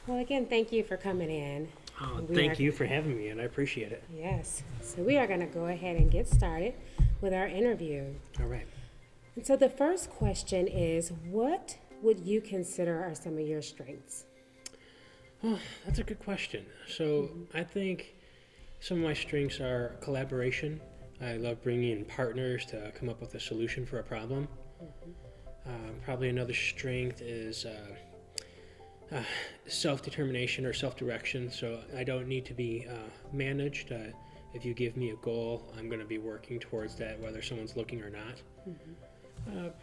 Well, again, thank you for coming in. Oh, We are, thank you for having me, and I appreciate it. yes. So we are going to go ahead and get started with our interview. All right. And so the first question is, what would you consider are some of your strengths? Well, that's a good question. So I think some of my strengths are collaboration. I love bringing in partners to come up with a solution for a problem. Probably another strength is self-determination or self-direction. So I don't need to be managed. If you give me a goal, I'm going to be working towards that, whether someone's looking or not.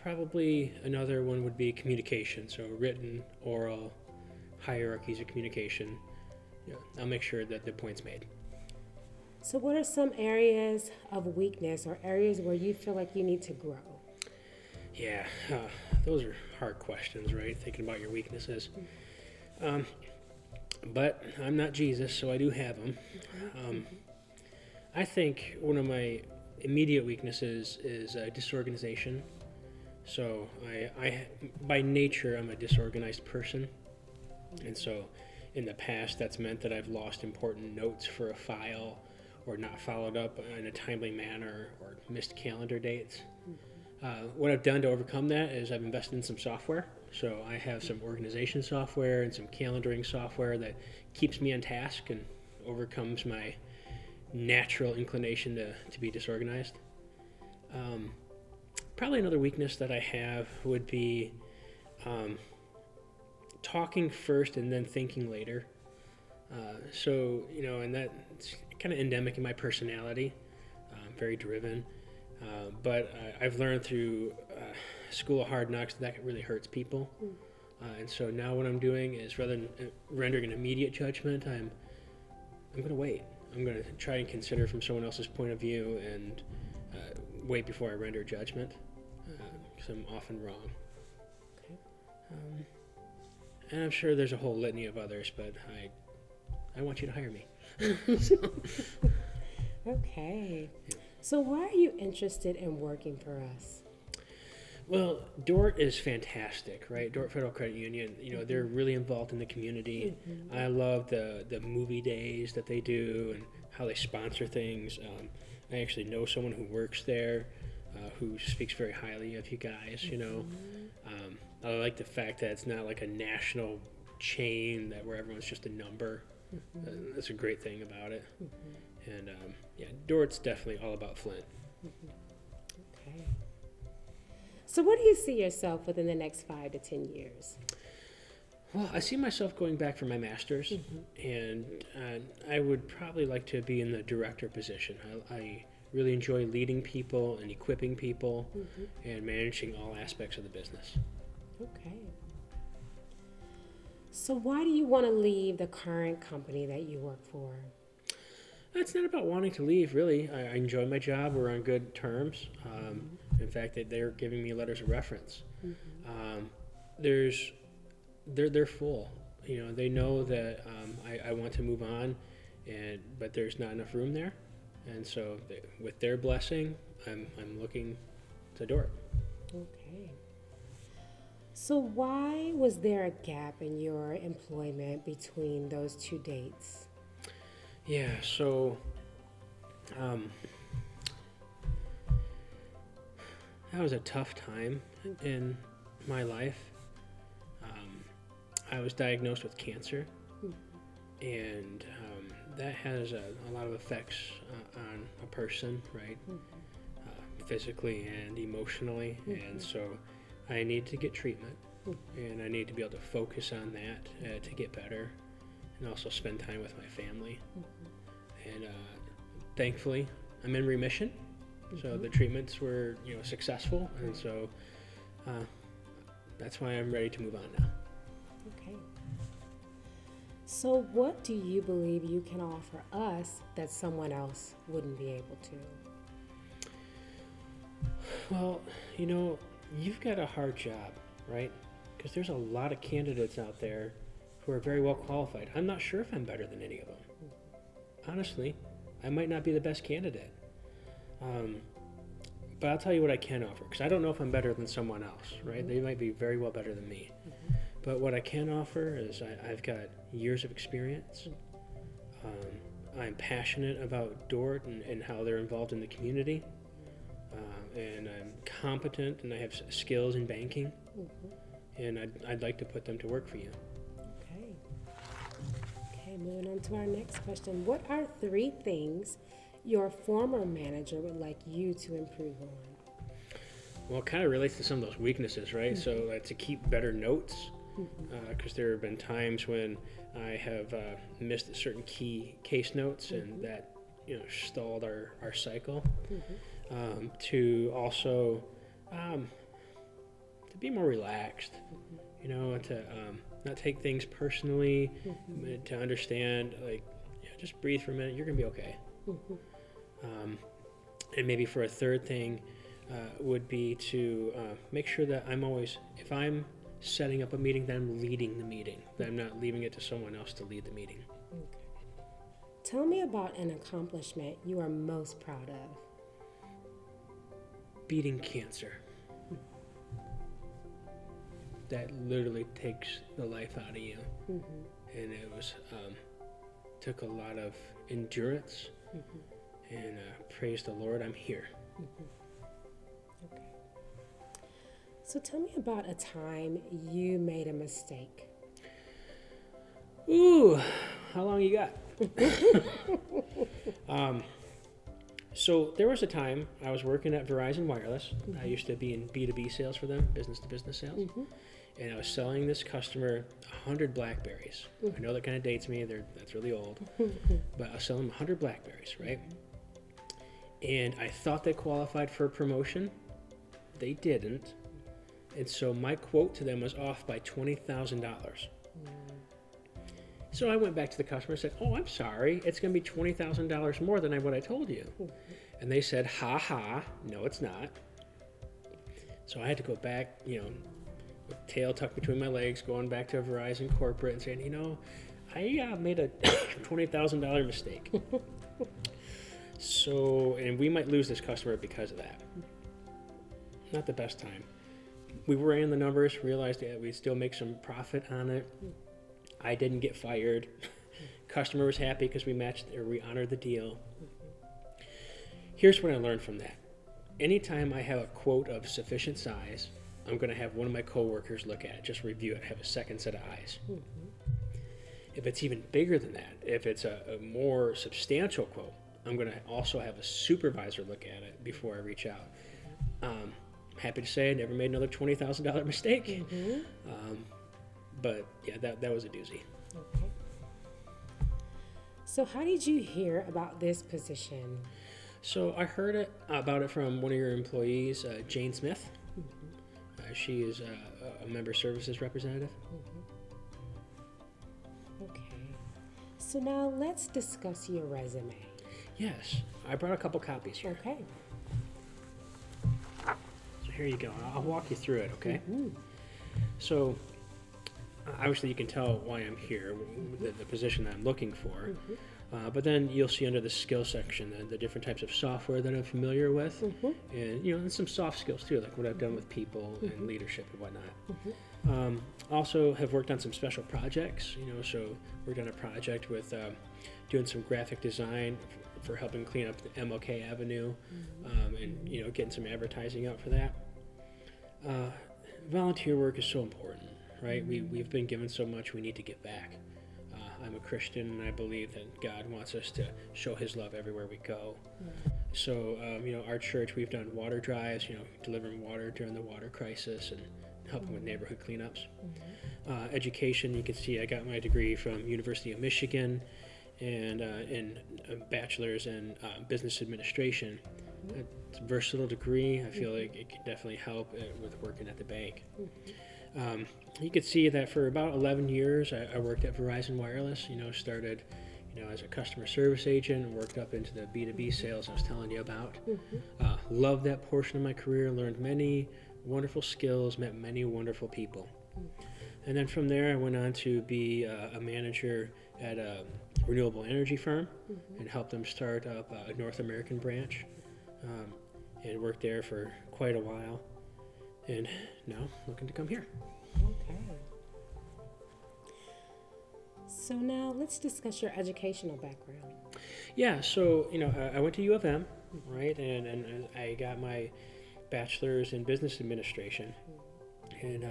Probably another one would be communication. So written, oral, hierarchies of communication. I'll make sure that the point's made. So, what are some areas of weakness or areas where you feel like you need to grow? Yeah, those are hard questions, right? Thinking about your weaknesses. But I'm not Jesus, so I do have them. I think one of my immediate weaknesses is disorganization. So I, by nature, I'm a disorganized person. And so in the past, that's meant that I've lost important notes for a file or not followed up in a timely manner or missed calendar dates. What I've done to overcome that is I've invested in some software. So I have some organization software and some calendaring software that keeps me on task and overcomes my natural inclination to be disorganized. Probably another weakness that I have would be talking first and then thinking later. And that's kind of endemic in my personality. I'm very driven. But I've learned through School of Hard Knocks that really hurts people. And so now what I'm doing is rather than rendering an immediate judgment, I'm going to wait. I'm going to try and consider from someone else's point of view and wait before I render judgment because I'm often wrong. Okay. And I'm sure there's a whole litany of others, but I want you to hire me. Okay. So, why are you interested in working for us? Well, DORT is fantastic, right? DORT Federal Credit Union, they're really involved in the community. I love the movie days that they do and how they sponsor things. I actually know someone who works there who speaks very highly of you guys, I like the fact that it's not like a national chain where everyone's just a number. That's a great thing about it. And DORT's definitely all about Flint. Okay. So, what do you see yourself within the next 5 to 10 years? Well, I see myself going back for my master's, and I would probably like to be in the director position. I really enjoy leading people and equipping people and managing all aspects of the business. Okay. So, why do you want to leave the current company that you work for? It's not about wanting to leave, really. I enjoy my job. We're on good terms. In fact, they're giving me letters of reference. They're full. They know that I want to move on, but there's not enough room there. And so, with their blessing, I'm looking to DORT. Okay. So, why was there a gap in your employment between those two dates? Yeah, so that was a tough time in my life. I was diagnosed with cancer, and that has a lot of effects on a person, right? Physically and emotionally, and so I need to get treatment, and I need to be able to focus on that to get better, and also spend time with my family. And thankfully, I'm in remission. So the treatments were, successful, and so that's why I'm ready to move on now. Okay. So, what do you believe you can offer us that someone else wouldn't be able to? Well, you've got a hard job, right? Because there's a lot of candidates out there who are very well qualified. I'm not sure if I'm better than any of them. Honestly, I might not be the best candidate. But I'll tell you what I can offer, because I don't know if I'm better than someone else, right? They might be very well better than me. But what I can offer is I've got years of experience. I'm passionate about Dort and how they're involved in the community. And I'm competent and I have skills in banking. And I'd like to put them to work for you. Okay. Okay, moving on to our next question. What are 3 things your former manager would like you to improve on? Well, it kind of relates to some of those weaknesses, right? So to keep better notes, because there have been times when I have missed certain key case notes and that stalled our cycle. To also to be more relaxed, to not take things personally, to understand, like, just breathe for a minute, you're gonna be okay. And maybe for a third thing would be to make sure that I'm always, if I'm setting up a meeting, that I'm leading the meeting, that I'm not leaving it to someone else to lead the meeting. Okay. Tell me about an accomplishment you are most proud of. Beating cancer. That literally takes the life out of you. And it was took a lot of endurance, and praise the Lord, I'm here. Okay. So tell me about a time you made a mistake. Ooh, how long you got? So there was a time I was working at Verizon Wireless. I used to be in B2B sales for them, business to business sales. And I was selling this customer 100 Blackberries. I know that kind of dates me, that's really old. But I was selling them 100 Blackberries, right? And I thought they qualified for a promotion. They didn't. And so my quote to them was off by $20,000. So I went back to the customer and said, "Oh, I'm sorry. It's going to be $20,000 more than what I told you." And they said, "Ha ha, no, it's not." So I had to go back, with tail tucked between my legs, going back to Verizon corporate and saying, I made a $20,000 mistake. So, and we might lose this customer because of that. Not the best time. We ran the numbers, realized that we'd still make some profit on it. I didn't get fired. Customer was happy because we honored the deal. Here's what I learned from that. Anytime I have a quote of sufficient size, I'm going to have one of my coworkers look at it, just review it, have a second set of eyes. If it's even bigger than that, if it's a more substantial quote, I'm going to also have a supervisor look at it before I reach out. Happy to say I never made another $20,000 mistake. But yeah, that was a doozy. Okay. So how did you hear about this position? So I heard about it from one of your employees, Jane Smith. She is a member services representative. Okay. So now let's discuss your resume. Yes, I brought a couple copies here. Okay. So here you go. I'll walk you through it, okay? So obviously you can tell why I'm here, the position that I'm looking for. But then you'll see under the skill section the different types of software that I'm familiar with, and some soft skills too, like what I've done with people and leadership and whatnot. Also have worked on some special projects, so worked on a project with doing some graphic design for helping clean up the MLK Avenue, and getting some advertising out for that. Volunteer work is so important, right? We've been given so much, we need to give back. I'm a Christian, and I believe that God wants us to show His love everywhere we go. So, our church, we've done water drives, delivering water during the water crisis and helping with neighborhood cleanups. Education, you can see I got my degree from University of Michigan and in a bachelor's in business administration. It's a versatile degree. I feel like it can definitely help with working at the bank. You could see that for about 11 years, I worked at Verizon Wireless, started, as a customer service agent and worked up into the B2B sales I was telling you about. Loved that portion of my career, learned many wonderful skills, met many wonderful people. And then from there, I went on to be a manager at a renewable energy firm and helped them start up a North American branch, and worked there for quite a while. And now looking to come here. Okay. So now let's discuss your educational background. Yeah, so, I went to U of M, right? And I got my bachelor's in business administration. And,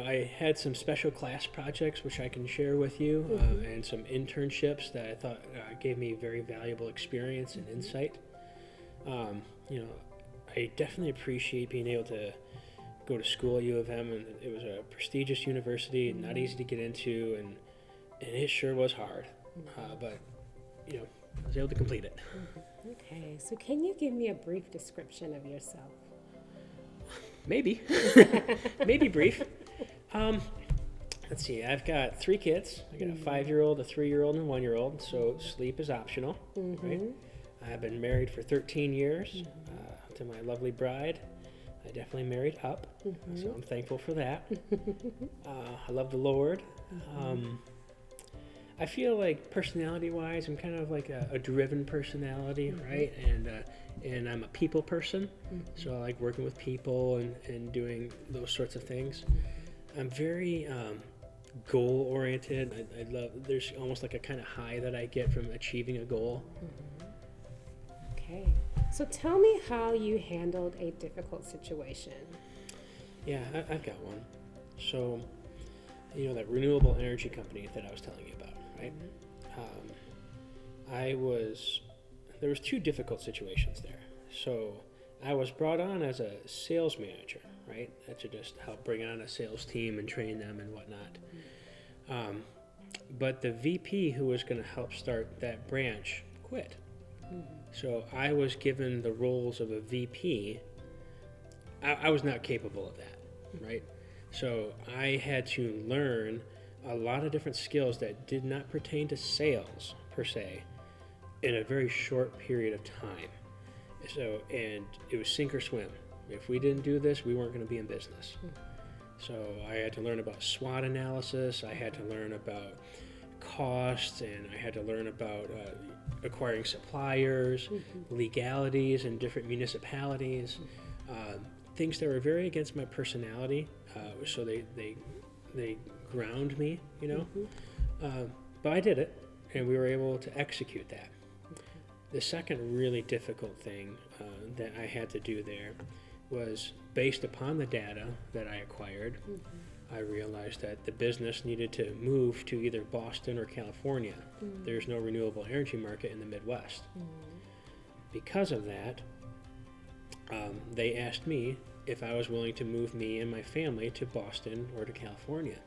I had some special class projects which I can share with you, and some internships that I thought gave me very valuable experience and insight. Um, you know, I definitely appreciate being able to go to school at U of M, and it was a prestigious university, not easy to get into, and it sure was hard. But, I was able to complete it. Okay, so can you give me a brief description of yourself? Maybe. Maybe brief. Let's see, I've got 3 kids. I got a 5-year-old, a 3-year-old, and a 1-year-old, so sleep is optional, right? I've been married for 13 years to my lovely bride. I definitely married up, so I'm thankful for that. I love the Lord. I feel like personality-wise, I'm kind of like a driven personality, right? And I'm a people person, so I like working with people and doing those sorts of things. I'm very goal-oriented. I love. There's almost like a kind of high that I get from achieving a goal. Okay, so tell me how you handled a difficult situation. Yeah, I've got one. So, that renewable energy company that I was telling you about, right? There was 2 difficult situations there. So I was brought on as a sales manager, right? To just help bring on a sales team and train them and whatnot. But the VP who was going to help start that branch quit. So I was given the roles of a VP. I was not capable of that, right? So I had to learn a lot of different skills that did not pertain to sales per se in a very short period of time. So, and it was sink or swim. If we didn't do this, we weren't going to be in business. So I had to learn about SWOT analysis. I had to learn about costs, and I had to learn about acquiring suppliers, legalities in different municipalities, things that were very against my personality. So they ground me, but I did it, and we were able to execute that. The second really difficult thing that I had to do there was based upon the data that I acquired. I realized that the business needed to move to either Boston or California. There's no renewable energy market in the Midwest. Because of that, they asked me if I was willing to move me and my family to Boston or to California.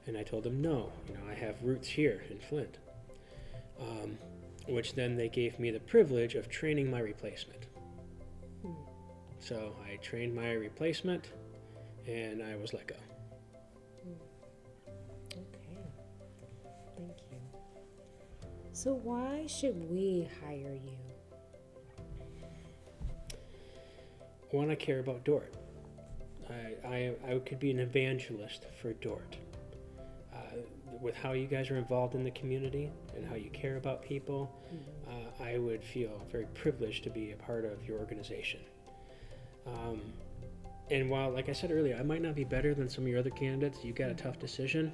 And I told them no. I have roots here in Flint. Which then they gave me the privilege of training my replacement. So I trained my replacement, and I was let go. Okay, thank you. So why should we hire you? One, I care about Dort. I could be an evangelist for Dort. With how you guys are involved in the community and how you care about people, I would feel very privileged to be a part of your organization. And while, like I said earlier, I might not be better than some of your other candidates, you've got a tough decision,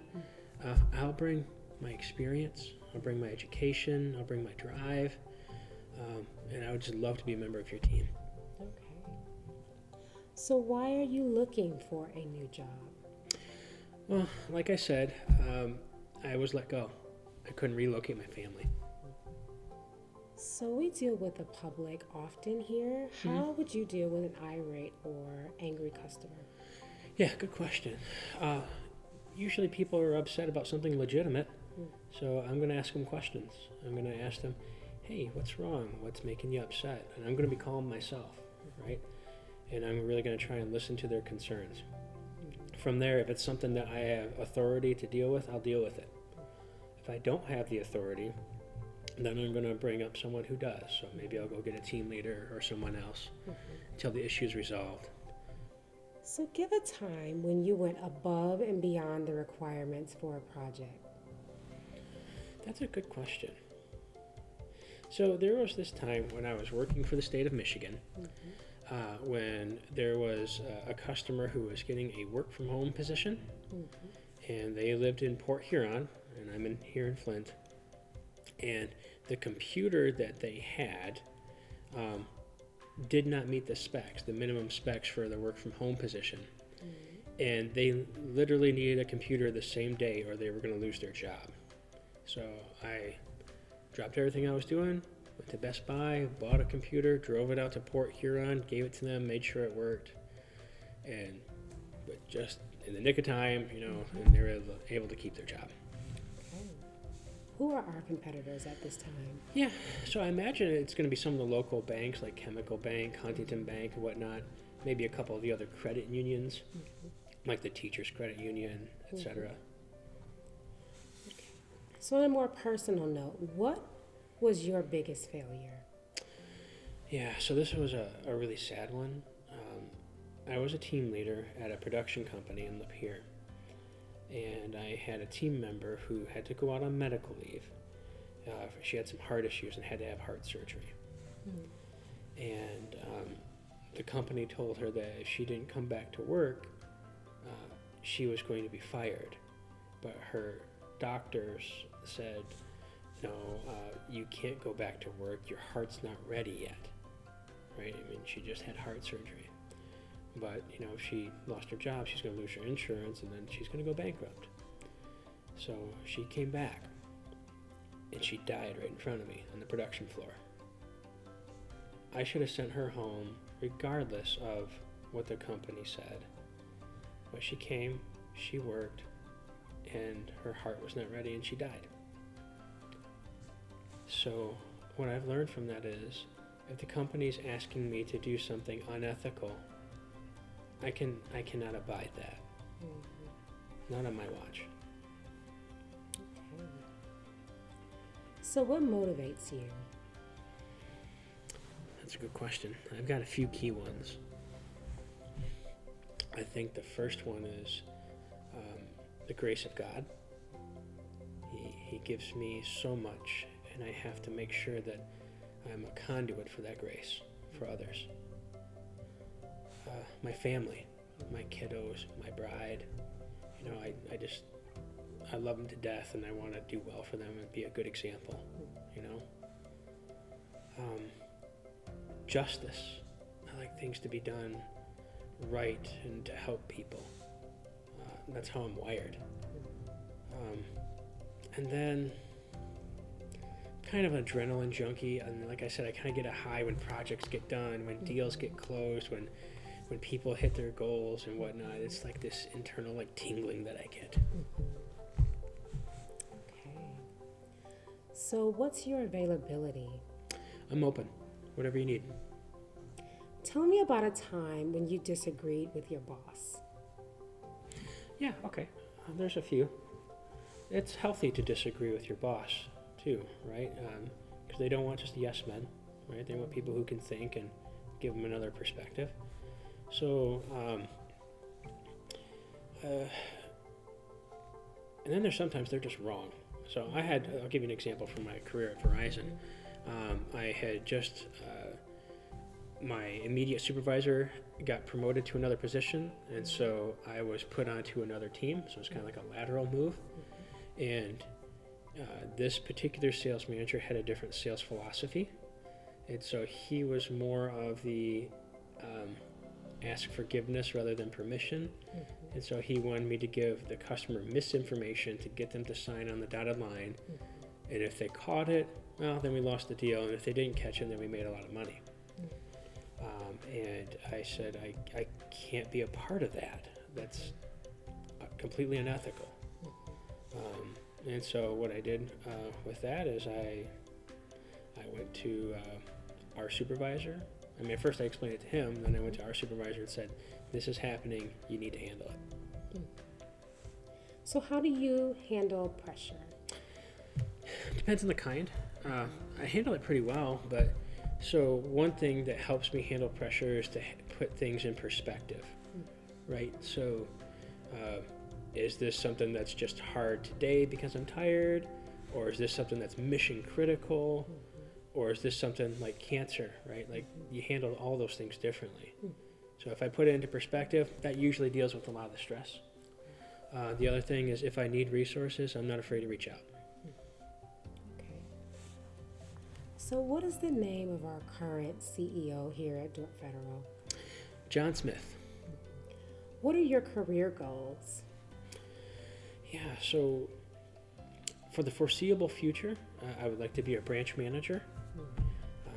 I'll bring my experience, I'll bring my education, I'll bring my drive, and I would just love to be a member of your team. Okay. So why are you looking for a new job? Well, like I said, I was let go. I couldn't relocate my family. So we deal with the public often here. How would you deal with an irate or angry customer? Yeah, good question. Usually people are upset about something legitimate, so I'm going to ask them questions. I'm going to ask them, hey, what's wrong? What's making you upset? And I'm going to be calm myself, right? And I'm really going to try and listen to their concerns. From there, if it's something that I have authority to deal with, I'll deal with it. If I don't have the authority, then I'm going to bring up someone who does. So maybe I'll go get a team leader or someone else until the issue is resolved. So give a time when you went above and beyond the requirements for a project. That's a good question. So there was this time when I was working for the state of Michigan, when there was a customer who was getting a work-from-home position, and they lived in Port Huron, and I'm in here in Flint, and the computer that they had did not meet the specs, the minimum specs for the work from home position. And they literally needed a computer the same day or they were going to lose their job. So I dropped everything I was doing, went to Best Buy, bought a computer, drove it out to Port Huron, gave it to them, made sure it worked. But just in the nick of time, and they were able to keep their job. Okay. Who are our competitors at this time? Yeah, so I imagine it's going to be some of the local banks like Chemical Bank, Huntington Bank, and whatnot. Maybe a couple of the other credit unions, like the Teachers Credit Union, etc. Okay. So on a more personal note, what was your biggest failure? Yeah, so this was a really sad one. I was a team leader at a production company in Lapeer, and I had a team member who had to go out on medical leave. She had some heart issues and had to have heart surgery. And the company told her that if she didn't come back to work, she was going to be fired. But her doctors said, no, you can't go back to work. Your heart's not ready yet. Right? I mean, she just had heart surgery. But, if she lost her job, she's going to lose her insurance, and then she's going to go bankrupt. So she came back, and she died right in front of me on the production floor. I should have sent her home regardless of what the company said. But she came, she worked, and her heart was not ready, and she died. So what I've learned from that is, if the company's asking me to do something unethical, I cannot abide that. Not on my watch. Okay. So what motivates you? That's a good question. I've got a few key ones. I think the first one is the grace of God. He gives me so much, and I have to make sure that I'm a conduit for that grace for others. My family, my kiddos, my bride, I love them to death, and I want to do well for them and be a good example, Justice. I like things to be done right and to help people. That's how I'm wired. And then kind of an adrenaline junkie, and like I said, I kind of get a high when projects get done, when deals get closed, when people hit their goals and whatnot. It's like this internal tingling that I get. Okay. So what's your availability? I'm open, whatever you need. Tell me about a time when you disagreed with your boss. Yeah, okay. There's a few. It's healthy to disagree with your boss too, right? Because they don't want just yes men, right? They want people who can think and give them another perspective. So, and then there's sometimes they're just wrong. So I'll give you an example from my career at Verizon. I had just, my immediate supervisor got promoted to another position, and so I was put onto another team, so it's kind of like a lateral move. And this particular sales manager had a different sales philosophy, and so he was more of the ask forgiveness rather than permission. And so he wanted me to give the customer misinformation to get them to sign on the dotted line. And if they caught it, well, then we lost the deal. And if they didn't catch it, then we made a lot of money. And I said, I can't be a part of that. That's completely unethical. And so what I did with that is I went to our supervisor. I mean, at first I explained it to him, then I went to our supervisor and said, this is happening, you need to handle it. So how do you handle pressure? Depends on the kind. I handle it pretty well, but so one thing that helps me handle pressure is to put things in perspective, right? So is this something that's just hard today because I'm tired? Or is this something that's mission critical? Or is this something like cancer, right? Like you handle all those things differently. So if I put it into perspective, that usually deals with a lot of the stress. The other thing is if I need resources, I'm not afraid to reach out. Okay. So what is the name of our current CEO here at Dordt Federal? John Smith. What are your career goals? Yeah, so for the foreseeable future, I would like to be a branch manager.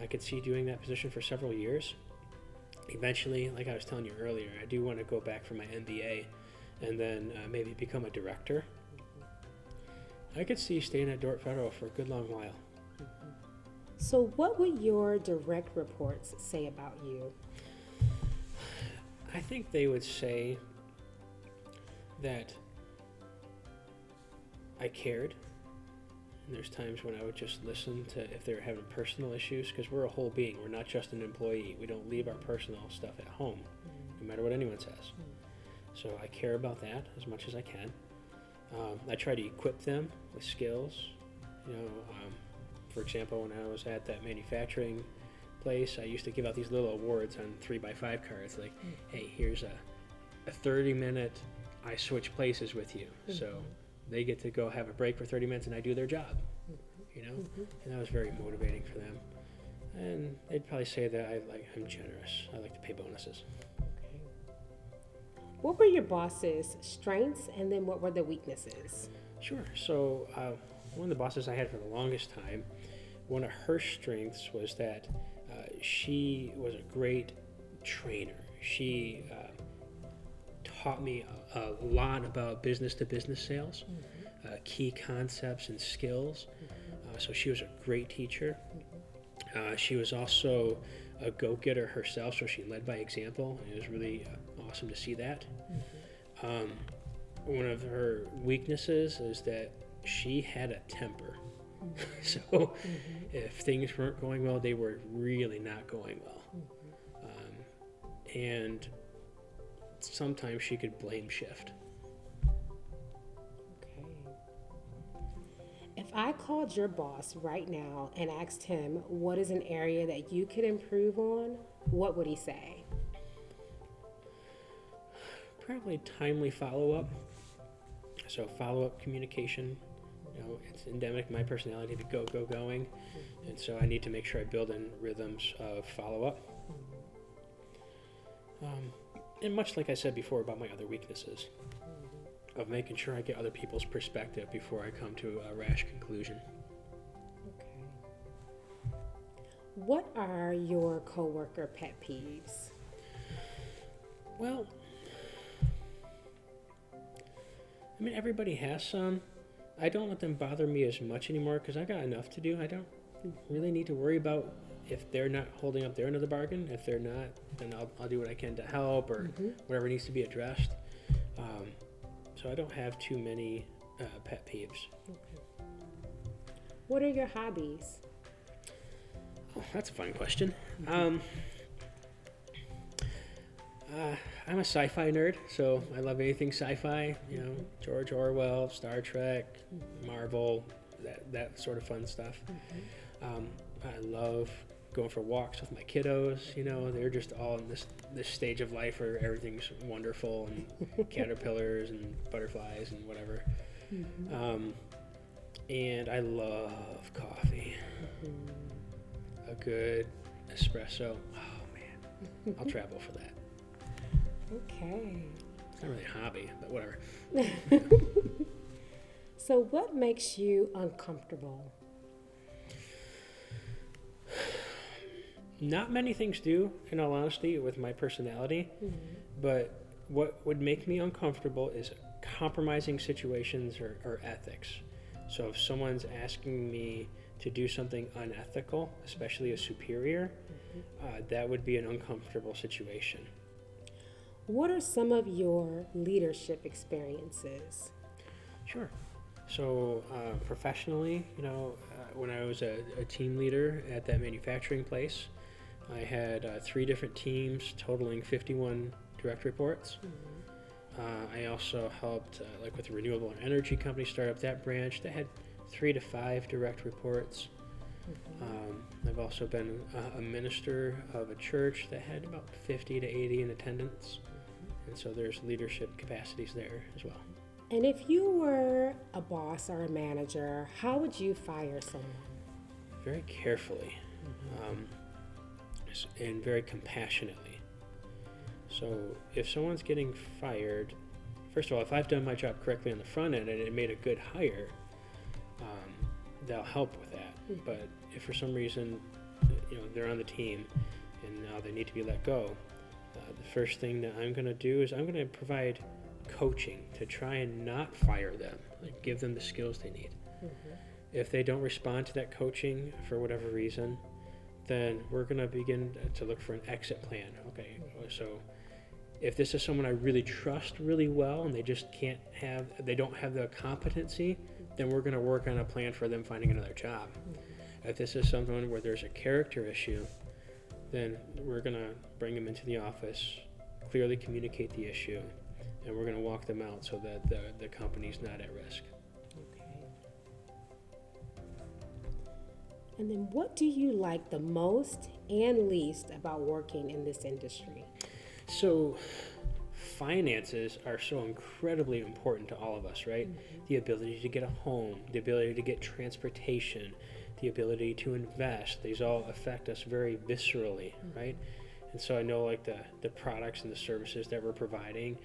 I could see doing that position for several years. Eventually, like I was telling you earlier, I do want to go back for my MBA and then maybe become a director. I could see staying at Dordt Federal for a good long while. So what would your direct reports say about you? I think they would say that I cared. And there's times when I would just listen to if they were having personal issues, because we're a whole being. We're not just an employee. We don't leave our personal stuff at home, no matter what anyone says. So I care about that as much as I can. I try to equip them with skills. For example, when I was at that manufacturing place, I used to give out these little awards on 3x5 cards, like, hey, here's a 30-minute I switch places with you. So they get to go have a break for 30 minutes and I do their job, and that was very motivating for them. And they'd probably say that I'm generous. I like to pay bonuses. Okay. What were your boss's strengths, and then what were the weaknesses? Sure. So one of the bosses I had for the longest time, one of her strengths was that she was a great trainer. She taught me a lot about business-to-business sales, key concepts and skills. So she was a great teacher. She was also a go-getter herself, so she led by example. It was really awesome to see that. One of her weaknesses is that she had a temper. So if things weren't going well, they were really not going well. And sometimes she could blame shift. Okay. If I called your boss right now and asked him what is an area that you could improve on, what would he say? Probably timely follow-up. So follow-up communication. It's endemic my personality to go going, and so I need to make sure I build in rhythms of follow-up. And much like I said before about my other weaknesses, of making sure I get other people's perspective before I come to a rash conclusion. Okay. What are your coworker pet peeves? Well, everybody has some. I don't let them bother me as much anymore because I got enough to do. I don't really need to worry about if they're not holding up their end of the bargain. If they're not, then I'll do what I can to help or whatever needs to be addressed. So I don't have too many pet peeves. Okay. What are your hobbies? Oh, that's a fun question. I'm a sci-fi nerd, so I love anything sci-fi. George Orwell, Star Trek, Marvel, that sort of fun stuff. I love going for walks with my kiddos. They're just all in this stage of life where everything's wonderful and caterpillars and butterflies and whatever. And I love coffee. A good espresso. Oh man, I'll travel for that. Okay. It's not really a hobby, but whatever. So what makes you uncomfortable? Not many things do, in all honesty, with my personality. But what would make me uncomfortable is compromising situations or ethics. So if someone's asking me to do something unethical, especially a superior, that would be an uncomfortable situation. What are some of your leadership experiences? Sure. So professionally, when I was a team leader at that manufacturing place, I had 3 different teams totaling 51 direct reports. I also helped, with a renewable energy company, start up that branch that had 3 to 5 direct reports. I've also been a minister of a church that had about 50 to 80 in attendance. And so there's leadership capacities there as well. And if you were a boss or a manager, how would you fire someone? Very carefully, and very compassionately. So if someone's getting fired, first of all, if I've done my job correctly on the front end and it made a good hire, that'll help with that. But if for some reason, they're on the team and now they need to be let go, the first thing that I'm going to do is I'm going to provide coaching to try and not fire them, like give them the skills they need. If they don't respond to that coaching for whatever reason, then we're going to begin to look for an exit plan. Okay, so if this is someone I really trust really well and they just they don't have the competency, then we're going to work on a plan for them finding another job. If this is someone where there's a character issue, then we're going to bring them into the office, clearly communicate the issue, and we're going to walk them out so that the company's not at risk. Okay. And then what do you like the most and least about working in this industry? So finances are so incredibly important to all of us, right? The ability to get a home, the ability to get transportation, the ability to invest, these all affect us very viscerally, right? And so I know like the products and the services that we're providing,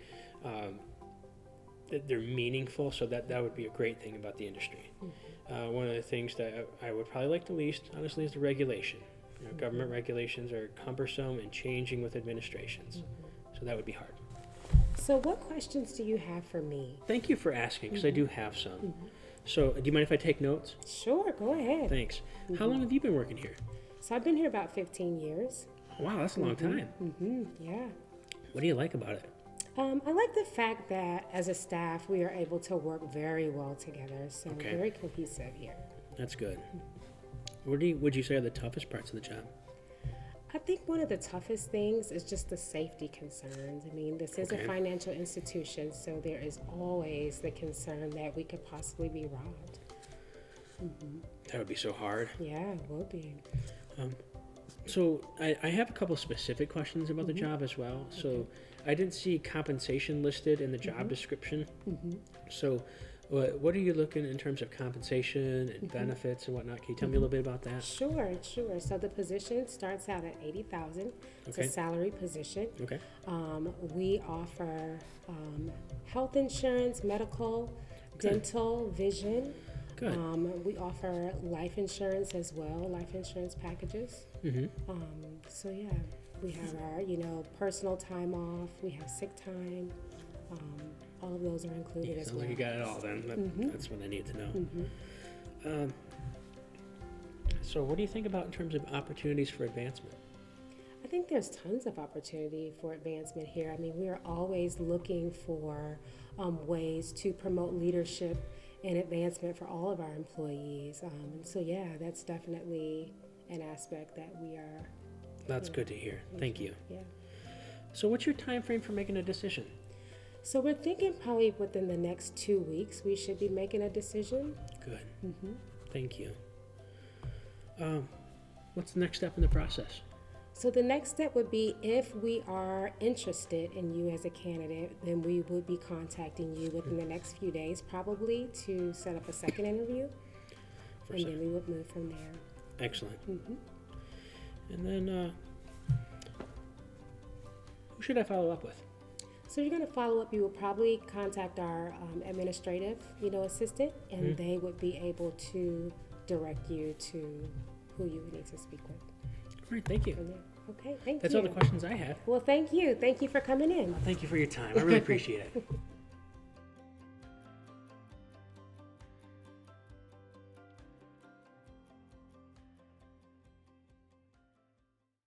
they're meaningful, so that would be a great thing about the industry. One of the things that I would probably like the least, honestly, is the regulation. Government regulations are cumbersome and changing with administrations, so that would be hard. So what questions do you have for me? Thank you for asking, because I do have some. So do you mind if I take notes? Sure, go ahead. Thanks. How long have you been working here? So I've been here about 15 years. Wow, that's a long time. Yeah. What do you like about it? I like the fact that as a staff, we are able to work very well together. So very cohesive here. That's good. What would you say are the toughest parts of the job? I think one of the toughest things is just the safety concerns. I mean, this is a financial institution, so there is always the concern that we could possibly be robbed. That would be so hard. Yeah, it would be. So I have a couple specific questions about the job as well. So I didn't see compensation listed in the job description. So what are you looking in terms of compensation and benefits and whatnot? Can you tell me a little bit about that? Sure. So the position starts out at $80,000. It's a salary position. Okay. We offer health insurance, medical, dental, vision. Good. We offer life insurance as well, life insurance packages. So yeah, we have our, personal time off. We have sick time. All of those are included as Sounds well. like you got it all then. That's what I need to know. So what do you think about in terms of opportunities for advancement? I think there's tons of opportunity for advancement here. I mean, we are always looking for ways to promote leadership and advancement for all of our employees. So yeah, that's definitely an aspect that we are. That's good to hear. Thank you. Yeah. So what's your time frame for making a decision? So we're thinking probably within the next 2 weeks we should be making a decision. Good. Thank you. What's the next step in the process? So the next step would be if we are interested in you as a candidate, then we would be contacting you within the next few days probably to set up a second interview. Then we would move from there. Excellent. And then who should I follow up with? So you're going to follow up. You will probably contact our administrative, assistant, and they would be able to direct you to who you would need to speak with. All right, thank you. Okay, thank you. That's all the questions I had. Well, thank you. Thank you for coming in. Thank you for your time. I really appreciate it.